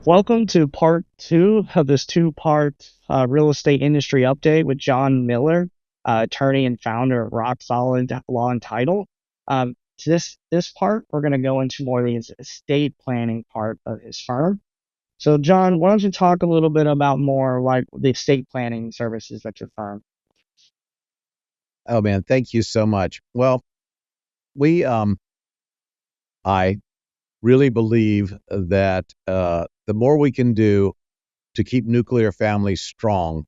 Welcome to part two of this two-part real estate industry update with John Miller, attorney and founder of Rock Solid Law and Title. To this part, we're going to go into more of the estate planning part of his firm. So, John, why don't you talk a little bit about more like the estate planning services at your firm? Oh man, thank you so much. Well, we I really believe that the more we can do to keep nuclear families strong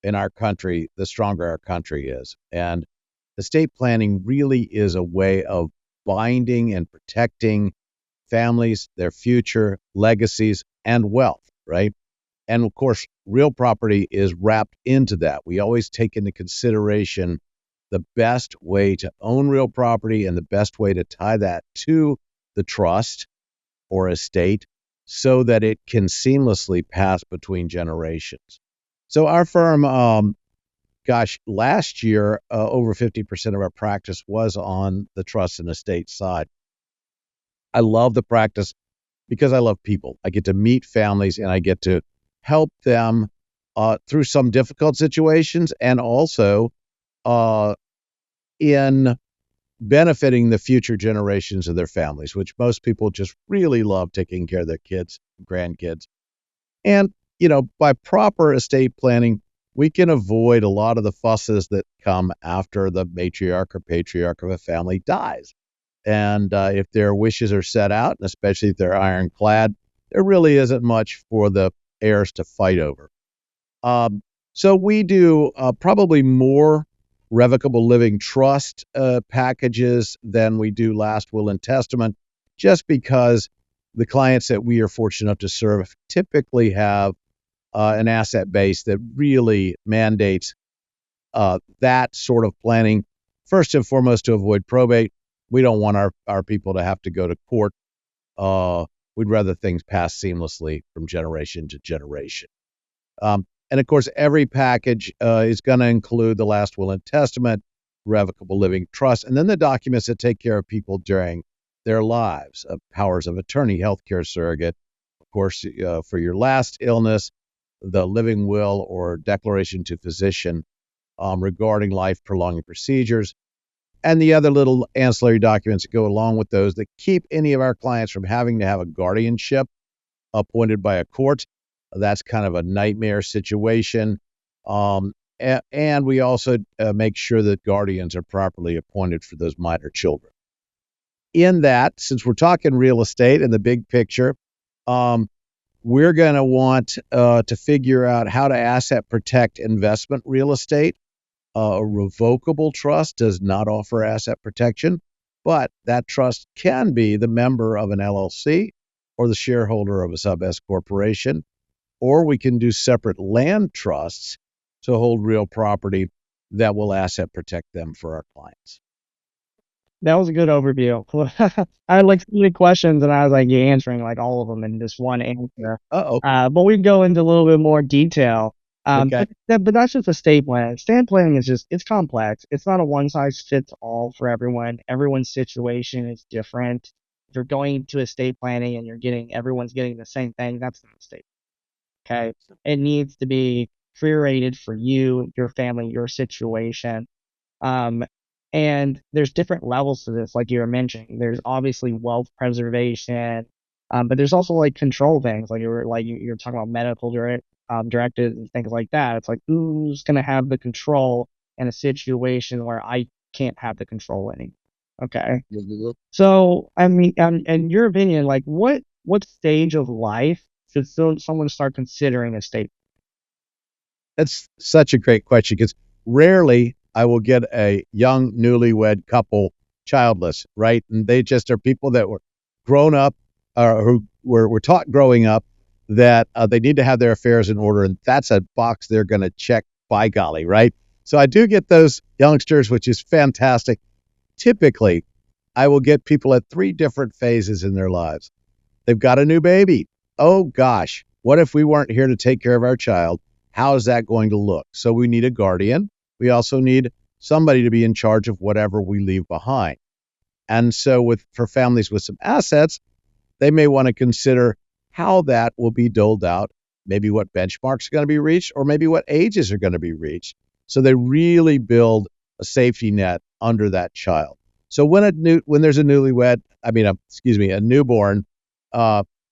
in our country, the stronger our country is. And estate planning really is a way of binding and protecting families, their future, legacies, and wealth, right? And of course, real property is wrapped into that. We always take into consideration the best way to own real property and the best way to tie that to the trust or estate so that it can seamlessly pass between generations. So our firm, last year, over 50% of our practice was on the trust and estate side. I love the practice because I love people. I get to meet families and I get to help them through some difficult situations and also uh, in benefiting the future generations of their families, which most people just really love taking care of their kids, grandkids. And, by proper estate planning, we can avoid a lot of the fusses that come after the matriarch or patriarch of a family dies. And if their wishes are set out, and especially if they're ironclad, there really isn't much for the heirs to fight over. So we do probably more revocable living trust packages than we do last will and testament, just because the clients that we are fortunate enough to serve typically have an asset base that really mandates that sort of planning. First and foremost, to avoid probate. We don't want our people to have to go to court. We'd rather things pass seamlessly from generation to generation. And of course, every package is going to include the last will and testament, revocable living trust, and then the documents that take care of people during their lives, powers of attorney, healthcare surrogate, of course, for your last illness, the living will or declaration to physician regarding life prolonging procedures, and the other little ancillary documents that go along with those that keep any of our clients from having to have a guardianship appointed by a court. That's kind of a nightmare situation. And we also make sure that guardians are properly appointed for those minor children. In that, since we're talking real estate and the big picture, we're going to want to figure out how to asset protect investment real estate. A revocable trust does not offer asset protection, but that trust can be the member of an LLC or the shareholder of a sub S corporation, or we can do separate land trusts to hold real property that will asset protect them for our clients. That was a good overview. I had like so many questions, and I was like, you answering like all of them in just one answer. Uh-oh. But we can go into a little bit more detail. Okay. But that's just estate planning. Estate planning is just it's complex. It's not a one size fits all for everyone. Everyone's situation is different. If you're going to estate planning and everyone's getting the same thing, that's not estate. Okay, it needs to be curated for you, your family, your situation. Um, and there's different levels to this, like you were mentioning. There's obviously wealth preservation, but there's also like control things, like you're talking about medical directives and things like that. It's like who's gonna have the control in a situation where I can't have the control anymore. Okay. Mhm. So I mean, in your opinion, like what stage of life should someone start considering estate? That's such a great question because rarely I will get a young newlywed couple childless, right? And they just are people that were grown up who were taught growing up that they need to have their affairs in order. And that's a box they're going to check by golly, right? So I do get those youngsters, which is fantastic. Typically, I will get people at three different phases in their lives. They've got a new baby. Oh gosh, what if we weren't here to take care of our child? How is that going to look? So we need a guardian. We also need somebody to be in charge of whatever we leave behind. And so for families with some assets, they may want to consider how that will be doled out, maybe what benchmarks are going to be reached, or maybe what ages are going to be reached. So they really build a safety net under that child. So when there's a newlywed, a newborn,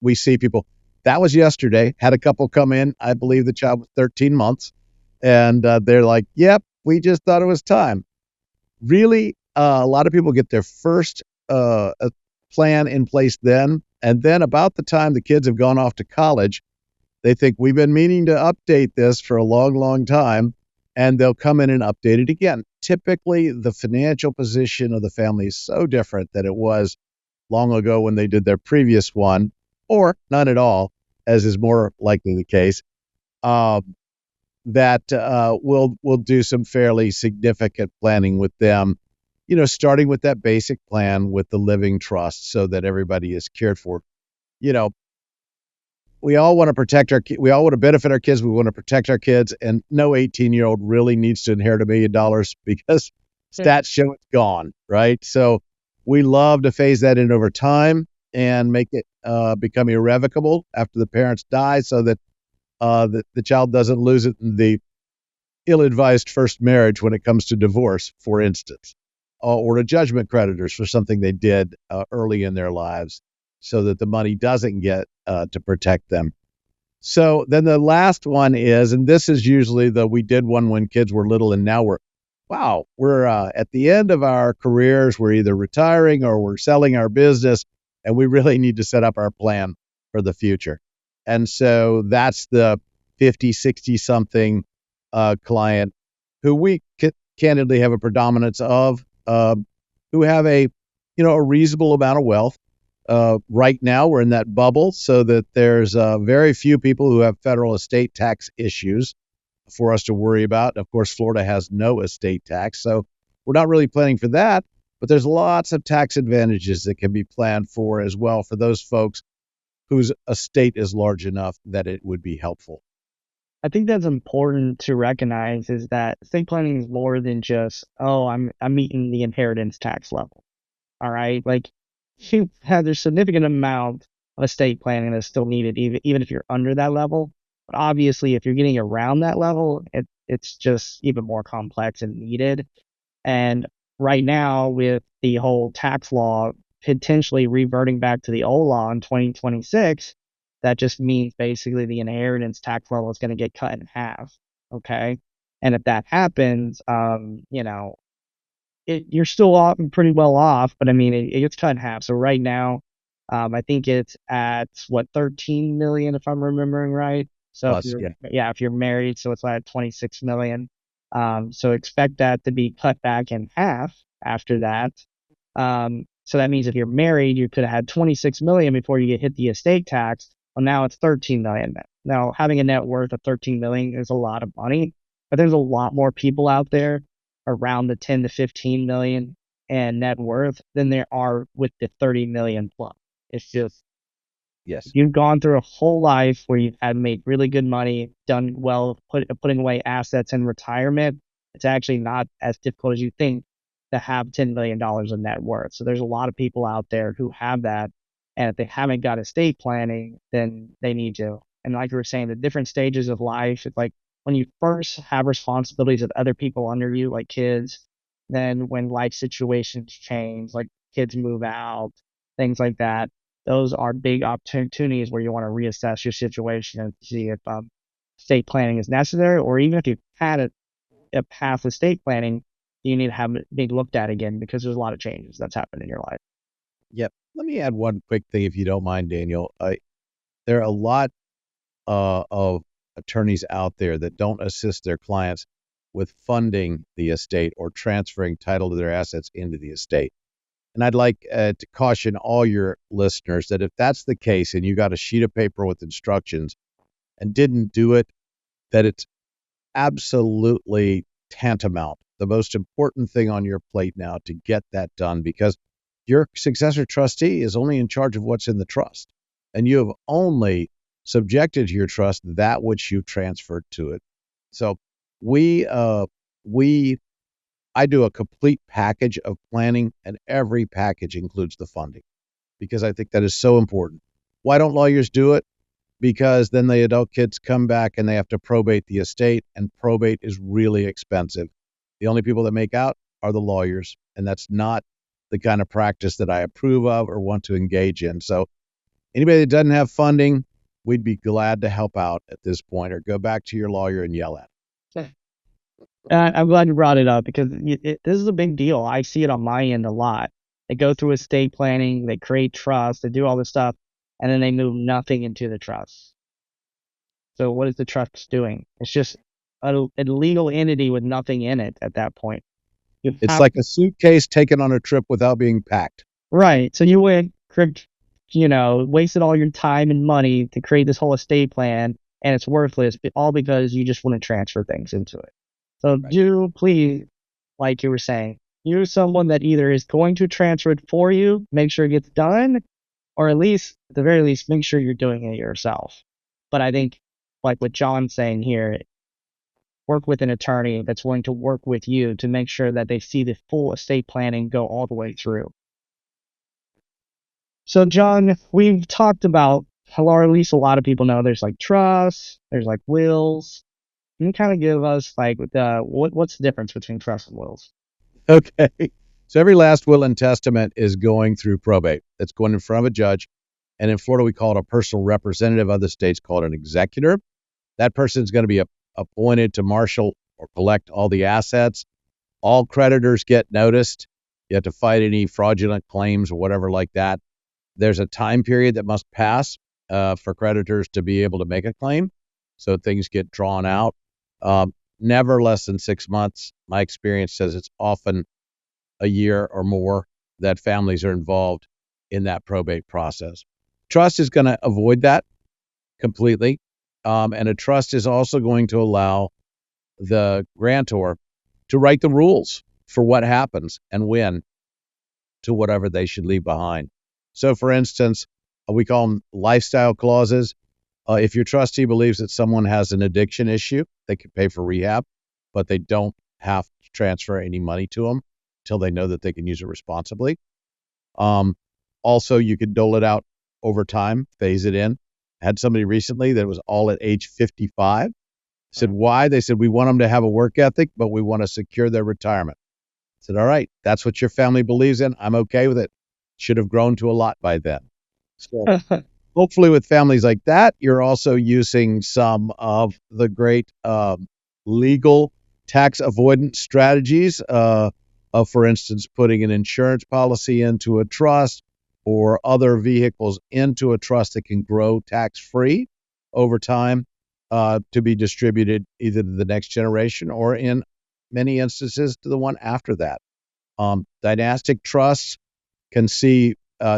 we see people. That was yesterday. Had a couple come in. I believe the child was 13 months, and they're like, "Yep, we just thought it was time." Really, a lot of people get their first plan in place then, and then about the time the kids have gone off to college, they think we've been meaning to update this for a long, long time, and they'll come in and update it again. Typically, the financial position of the family is so different than it was long ago when they did their previous one, or none at all, as is more likely the case. Uh, that we'll do some fairly significant planning with them. Starting with that basic plan with the living trust, so that everybody is cared for. You know, we all want to protect we all want to benefit our kids. We want to protect our kids, and no 18-year-old really needs to inherit $1 million because Yeah. stats show it's gone, right? So we love to phase that in over time and make it become irrevocable after the parents die, so that the child doesn't lose it in the ill-advised first marriage when it comes to divorce, for instance, or to judgment creditors for something they did early in their lives, so that the money doesn't get to protect them. So then the last one is, and this is usually we did one when kids were little, and now we're at the end of our careers. We're either retiring or we're selling our business, and we really need to set up our plan for the future. And so that's the 50, 60 something client who we candidly have a predominance of, who have a reasonable amount of wealth. Right now, we're in that bubble, so that there's very few people who have federal estate tax issues for us to worry about. Of course, Florida has no estate tax, so we're not really planning for that. But there's lots of tax advantages that can be planned for as well for those folks whose estate is large enough that it would be helpful. I think that's important to recognize is that estate planning is more than just, oh, I'm meeting the inheritance tax level. All right. Like there's significant amount of estate planning that's still needed, even if you're under that level. But obviously if you're getting around that level, it's just even more complex and needed. And right now, with the whole tax law potentially reverting back to the old law in 2026, that just means basically the inheritance tax level is going to get cut in half. Okay. And if that happens, you're still off, pretty well off, but I mean, it gets cut in half. So right now, I think it's at what, 13 million, if I'm remembering right. So if Plus, you're, yeah. yeah, if you're married, so it's at 26 million. So expect that to be cut back in half after that. So that means if you're married, you could have had 26 million before you get hit the estate tax. Well, now it's 13 million. Now, having a net worth of 13 million is a lot of money, but there's a lot more people out there around the 10 to 15 million and net worth than there are with the 30 million plus. It's just, Yes. if you've gone through a whole life where you've had made really good money, done well, putting away assets in retirement, it's actually not as difficult as you think to have $10 million in net worth. So there's a lot of people out there who have that. And if they haven't got estate planning, then they need to. And like you were saying, the different stages of life, it's like when you first have responsibilities of other people under you, like kids, then when life situations change, like kids move out, things like that, those are big opportunities where you want to reassess your situation and see if estate planning is necessary, or even if you've had a path of estate planning, you need to have it be looked at again because there's a lot of changes that's happened in your life. Yep. Let me add one quick thing, if you don't mind, Daniel. There are a lot of attorneys out there that don't assist their clients with funding the estate or transferring title to their assets into the estate. And I'd like to caution all your listeners that if that's the case and you got a sheet of paper with instructions and didn't do it, that it's absolutely tantamount, the most important thing on your plate now, to get that done, because your successor trustee is only in charge of what's in the trust, and you have only subjected to your trust that which you transferred to it. So we I do a complete package of planning, and every package includes the funding, because I think that is so important. Why don't lawyers do it? because then the adult kids come back and they have to probate the estate, and probate is really expensive. The only people that make out are the lawyers, and that's not the kind of practice that I approve of or want to engage in. So anybody that doesn't have funding, we'd be glad to help out at this point, or go back to your lawyer and yell at I'm glad you brought it up because this is a big deal. I see it on my end a lot. They go through estate planning, they create trust, they do all this stuff, and then they move nothing into the trust. So what is the trust doing? It's just a legal entity with nothing in it at that point. You It's have like a suitcase taken on a trip without being packed. right. So you went, wasted all your time and money to create this whole estate plan, and it's worthless, all because you just want to transfer things into it. So Right. do please, like you were saying, use someone that either is going to transfer it for you, make sure it gets done, or at least, at the very least, make sure you're doing it yourself. But I think, like what John's saying here, work with an attorney that's willing to work with you to make sure that they see the full estate planning go all the way through. So, John, we've talked about, or at least a lot of people know, there's like trusts, there's like wills. Can you kind of give us like what's the difference between trusts and wills? Okay. So every last will and testament is going through probate. It's going in front of a judge. And in Florida, we call it a personal representative. Other states call it an executor. That person is going to be appointed to marshal or collect all the assets. All creditors get noticed. You have to fight any fraudulent claims or whatever like that. There's a time period that must pass for creditors to be able to make a claim. So things get drawn out. Never less than 6 months. My experience says it's often a year or more that families are involved in that probate process. Trust is going to avoid that completely. And a trust is also going to allow the grantor to write the rules for what happens and when to whatever they should leave behind. So, for instance, we call them lifestyle clauses. If your trustee believes that someone has an addiction issue, they can pay for rehab, but they don't have to transfer any money to them until they know that they can use it responsibly. Also, you could dole it out over time, phase it in. I had somebody recently that was all at age 55. I said, why? They said, we want them to have a work ethic, but we want to secure their retirement. I said, all right, that's what your family believes in. I'm okay with it. Should have grown to a lot by then. So hopefully with families like that, you're also using some of the great legal tax avoidance strategies of, for instance, putting an insurance policy into a trust or other vehicles into a trust that can grow tax-free over time to be distributed either to the next generation or in many instances to the one after that. Dynastic trusts can see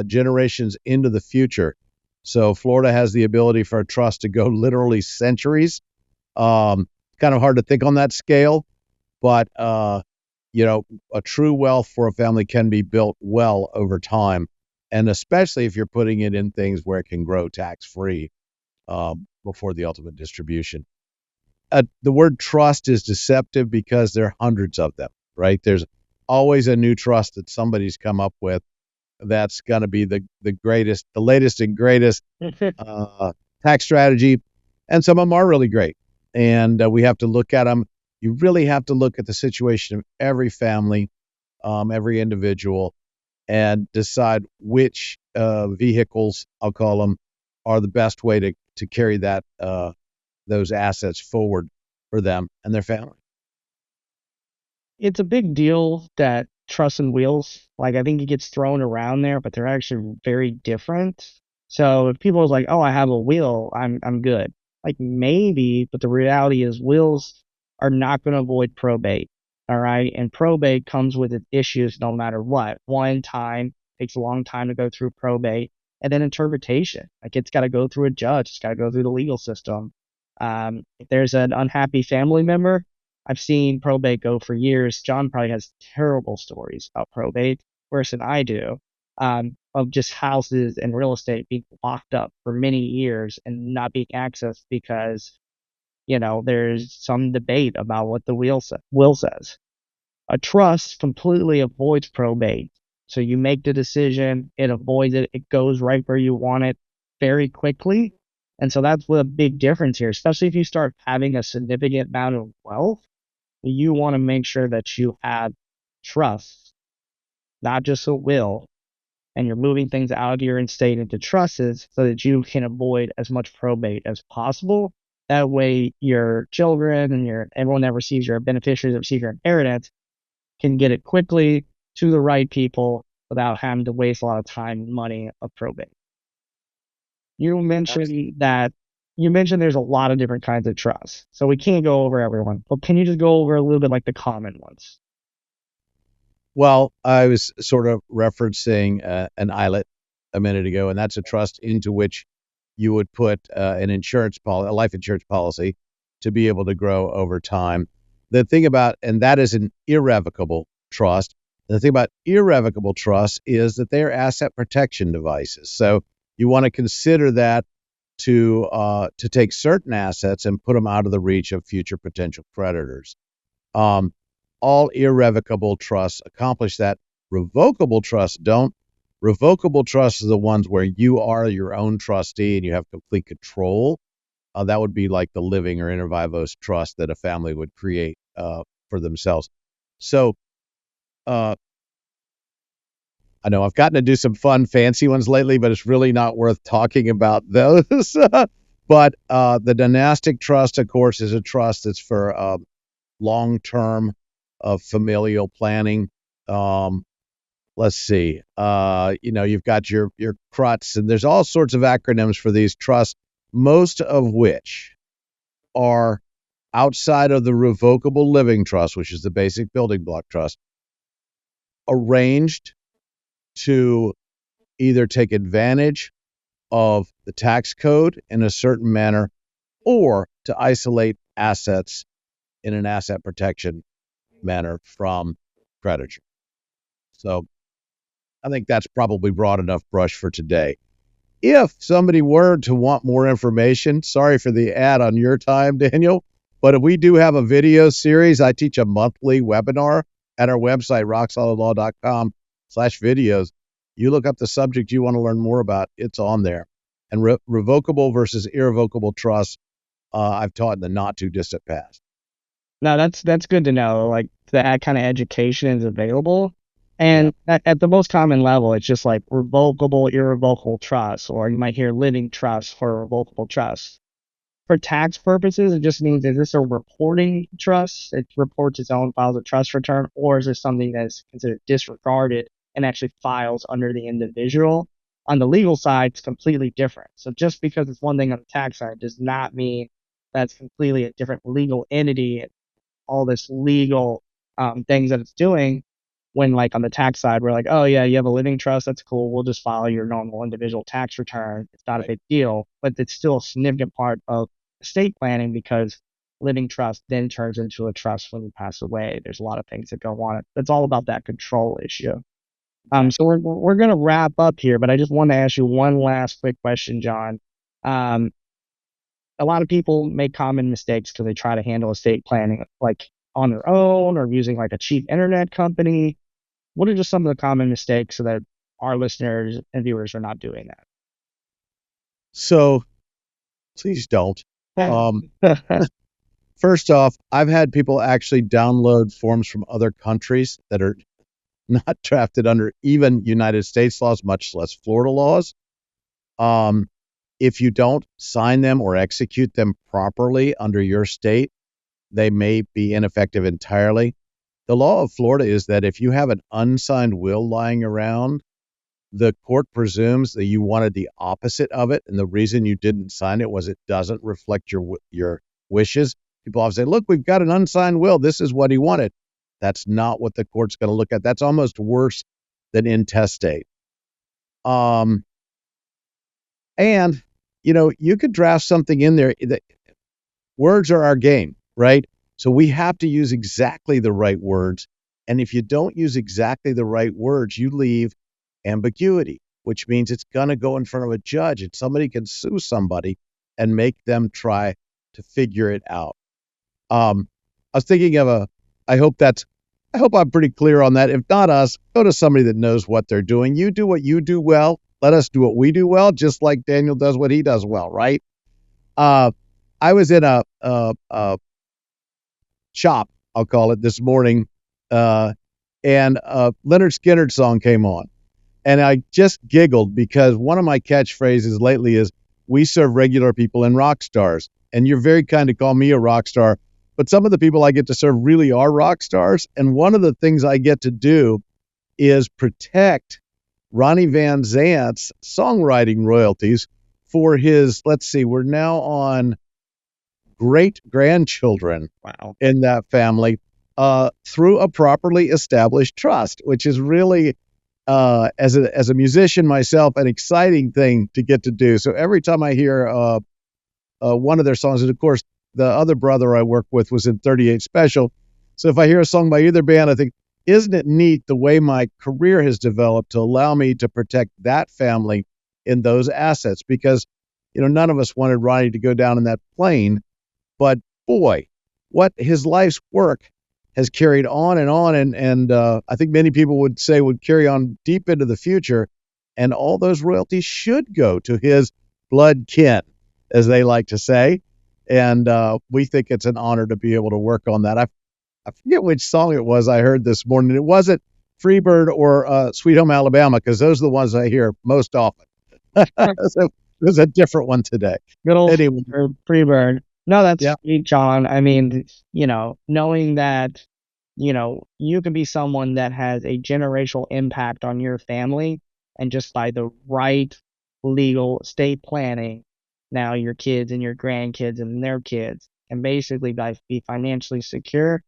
generations into the future. So Florida has the ability for a trust to go literally centuries. Kind of hard to think on that scale, but a true wealth for a family can be built well over time, and especially if you're putting it in things where it can grow tax-free before the ultimate distribution. The word trust is deceptive because there are hundreds of them, right? There's always a new trust that somebody's come up with that's going to be the greatest, the latest and greatest tax strategy. And some of them are really great. And we have to look at them. You really have to look at the situation of every family, every individual, and decide which vehicles, I'll call them, are the best way to carry those assets forward for them and their family. It's a big deal that trusts and wills, like I think it gets thrown around there, but they're actually very different. So if people are like, "Oh, I have a will, I'm good," like maybe, but the reality is wills are not going to avoid probate. All right, and probate comes with its issues no matter what. One, time takes a long time to go through probate, and then interpretation. Like it's got to go through a judge, it's got to go through the legal system. If there's an unhappy family member, I've seen probate go for years. John probably has terrible stories about probate, worse than I do, of just houses and real estate being locked up for many years and not being accessed because, there's some debate about what the will says. A trust completely avoids probate. So you make the decision, it avoids it, it goes right where you want it very quickly. And so that's the big difference here, especially if you start having a significant amount of wealth. You want to make sure that you have trust, not just a will, and you're moving things out of your estate into trusts so that you can avoid as much probate as possible. That way, your children and everyone that receives your beneficiaries that receive your inheritance can get it quickly to the right people without having to waste a lot of time and money of probate. You mentioned that you mentioned there's a lot of different kinds of trusts, so we can't go over everyone. But can you just go over a little bit like the common ones? Well, I was sort of referencing an islet a minute ago, and that's a trust into which you would put a life insurance policy to be able to grow over time. The thing about, and that is an irrevocable trust. The thing about irrevocable trusts is that they are asset protection devices. So you want to consider that to take certain assets and put them out of the reach of future potential creditors. Um, all irrevocable trusts accomplish that. Revocable trusts don't. Revocable trusts are the ones where you are your own trustee and you have complete control. That would be like the living or inter vivos trust that a family would create for themselves. So I know I've gotten to do some fun, fancy ones lately, but it's really not worth talking about those. But the dynastic trust, of course, is a trust that's for long-term familial planning. Let's see. You've got your CRUTs, and there's all sorts of acronyms for these trusts, most of which are outside of the revocable living trust, which is the basic building block trust, arranged to either take advantage of the tax code in a certain manner or to isolate assets in an asset protection manner from creditors. So I think that's probably broad enough brush for today. If somebody were to want more information, sorry for the ad on your time, Daniel, but if we do have a video series, I teach a monthly webinar at our website, rocksolidlaw.com/videos. You look up the subject you want to learn more about, it's on there. And revocable versus irrevocable trust, I've taught in the not too distant past. No, that's good to know. Like that kind of education is available, Yeah. and at the most common level, it's just like revocable, irrevocable trust, or you might hear living trust for revocable trust. For tax purposes, it just means, is this a reporting trust? It reports its own, files a trust return, or is this something that is considered disregarded and actually files under the individual? On the legal side, it's completely different. So just because it's one thing on the tax side does not mean that's completely a different legal entity, all this legal things that it's doing. When like on the tax side, we're like, oh yeah, you have a living trust, that's cool. We'll just file your normal individual tax return. It's not a Right. big deal, but it's still a significant part of estate planning because living trust then turns into a trust when you pass away. There's a lot of things that go on. It's all about that control issue. So Exactly. we're gonna wrap up here, but I just want to ask you one last quick question, John. Um, a lot of people make common mistakes because they try to handle estate planning like on their own or using like a cheap internet company. What are just some of the common mistakes so that our listeners and viewers are not doing So please don't. Um, that? First off, I've had people actually download forms from other countries that are not drafted under even United States laws, much less Florida laws. Um, if you don't sign them or execute them properly under your state, they may be ineffective entirely. The law of Florida is that if you have an unsigned will lying around, the court presumes that you wanted the opposite of it, and the reason you didn't sign it was it doesn't reflect your wishes. People often say, "Look, we've got an unsigned will. This is what he wanted." That's not what the court's going to look at. That's almost worse than intestate. Um, and you could draft something in there that words are our game, right? So we have to use exactly the right words. And if you don't use exactly the right words, you leave ambiguity, which means it's going to go in front of a judge and somebody can sue somebody and make them try to figure it out. I was thinking of I hope I'm pretty clear on that. If not us, go to somebody that knows what they're doing. You do what you do well. Let us do what we do well, just like Daniel does what he does well, right? I was in a shop, I'll call it, this morning, and a Leonard Skinner song came on. And I just giggled because one of my catchphrases lately is, we serve regular people and rock stars. And you're very kind to call me a rock star, but some of the people I get to serve really are rock stars. And one of the things I get to do is protect Ronnie Van Zant's songwriting royalties for his, let's see, we're now on great grandchildren Wow. in that family, through a properly established trust, which is really, as a musician myself, an exciting thing to get to do. So every time I hear one of their songs, and of course the other brother I work with was in 38 Special, so if I hear a song by either band, I think, isn't it neat the way my career has developed to allow me to protect that family in those assets? Because none of us wanted Ronnie to go down in that plane, but boy, what his life's work has carried on and on, and I think many people would say would carry on deep into the future, and all those royalties should go to his blood kin, as they like to say, and we think it's an honor to be able to work on that. I forget which song it was I heard this morning. It wasn't Freebird or Sweet Home Alabama, because those are the ones I hear most often. So there's a different one today. Good old Anyway, Freebird. No, that's yeah, sweet, John. I mean, knowing that, you can be someone that has a generational impact on your family, and just by the right legal estate planning, now your kids and your grandkids and their kids can basically be financially secure.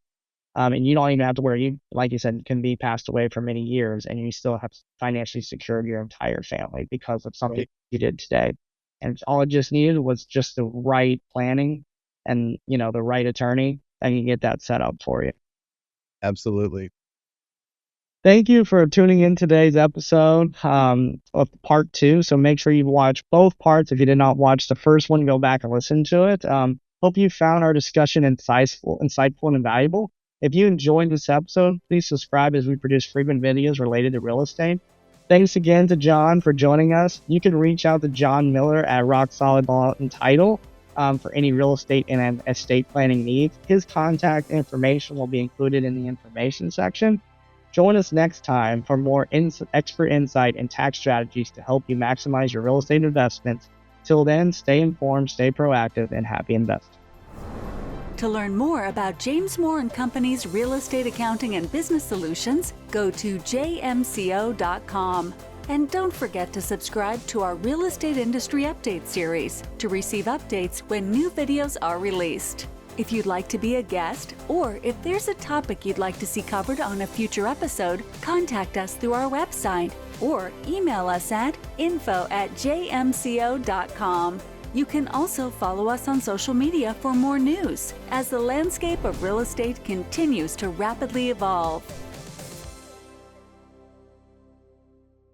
And you don't even have to worry. You, like you said, can be passed away for many years, and you still have financially secured your entire family because of something right. you did today. And all it just needed was just the right planning and the right attorney, and you get that set up for you. Absolutely. Thank you for tuning in today's episode of part 2. So make sure you watch both parts. If you did not watch the first one, go back and listen to it. Hope you found our discussion insightful and valuable. If you enjoyed this episode, please subscribe, as we produce frequent videos related to real estate. Thanks again to John for joining us. You can reach out to John Miller at Rock Solid Law and Title for any real estate and estate planning needs. His contact information will be included in the information section. Join us next time for more expert insight and tax strategies to help you maximize your real estate investments. Till then, stay informed, stay proactive, and happy investing. To learn more about James Moore & Company's real estate accounting and business solutions, go to jmco.com. And don't forget to subscribe to our Real Estate Industry Update series to receive updates when new videos are released. If you'd like to be a guest, or if there's a topic you'd like to see covered on a future episode, contact us through our website or email us at info@jmco.com. You can also follow us on social media for more news as the landscape of real estate continues to rapidly evolve.